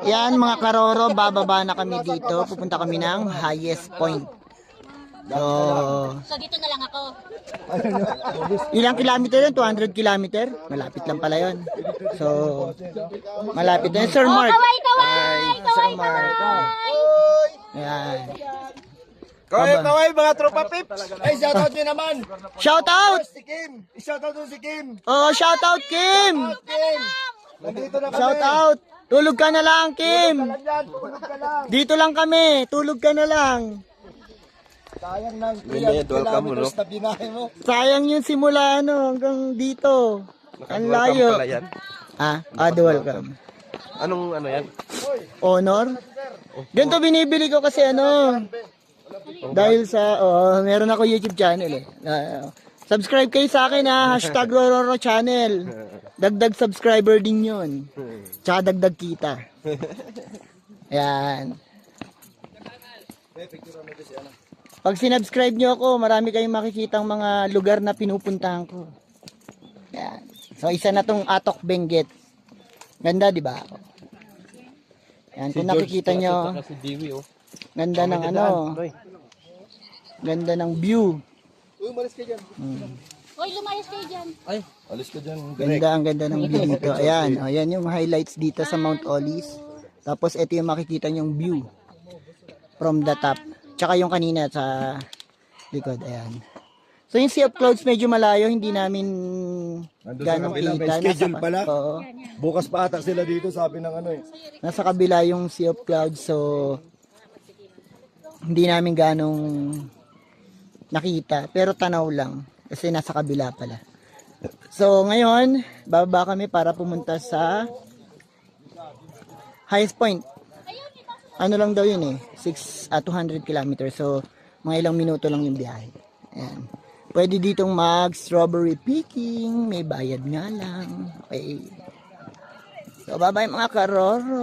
Yan mga karoro, bababa na kami dito. Pupunta kami ng highest point. So dito na lang ako. Ilang kilometer yun? 200 kilometer? Malapit lang pala yun. So, malapit na yun. Sir Mark. Kaway! Sir Mark. Yan. Kaway mga tropa pips. Ay, shoutout nyo naman. Shout out! Si Kim. Shoutout nyo si Kim. Oh, shout out Kim! Kim. Nandito na kami. Shout out! Tulog ka na lang, Kim! Yan, tulog ka lang. Dito lang kami. Tulog ka na lang. Sayang ng 300 kilometers na binahe mo. Sayang yung simula hanggang dito. Ang layo. Welcome. Anong ano yan? Honor? Ganito binibili ko kasi dahil sa, meron ako YouTube channel eh. Subscribe kayo sa akin hashtag Rororo channel. Dagdag subscriber din yun. Tsaka dagdag kita. Ayan. Pag sinubscribe nyo ako, marami kayong makikitang mga lugar na pinupuntahan ko. Ayan. So isa na tong Atok Benguet. Ganda, di ba? Ayan, kung nakikita nyo, ganda ng ganda ng view. Uy, malis ka dyan. Hoy, lumayas kayo dyan. Alis ka dyan. Ganda, ang ganda ng view dito. Ayan, ayan yung highlights dito sa Mount Olis. Tapos ito yung makikita nyong view from the top. Tsaka yung kanina sa likod, ayan. So yung Sea of Clouds medyo malayo, hindi namin ganong kita. Schedule pala. Oo. Bukas pa ata sila dito, sabi ng Nasa kabila yung Sea of Clouds, so hindi namin ganong nakita. Pero tanaw lang, kasi nasa kabila pala. So ngayon, bababa kami para pumunta sa highest point. Ano lang daw yun 200 kilometers. So mga ilang minuto lang yung biyahe. Ayan. Pwede ditong mag strawberry picking, may bayad nga lang. Okay. So bye bye mga karoro.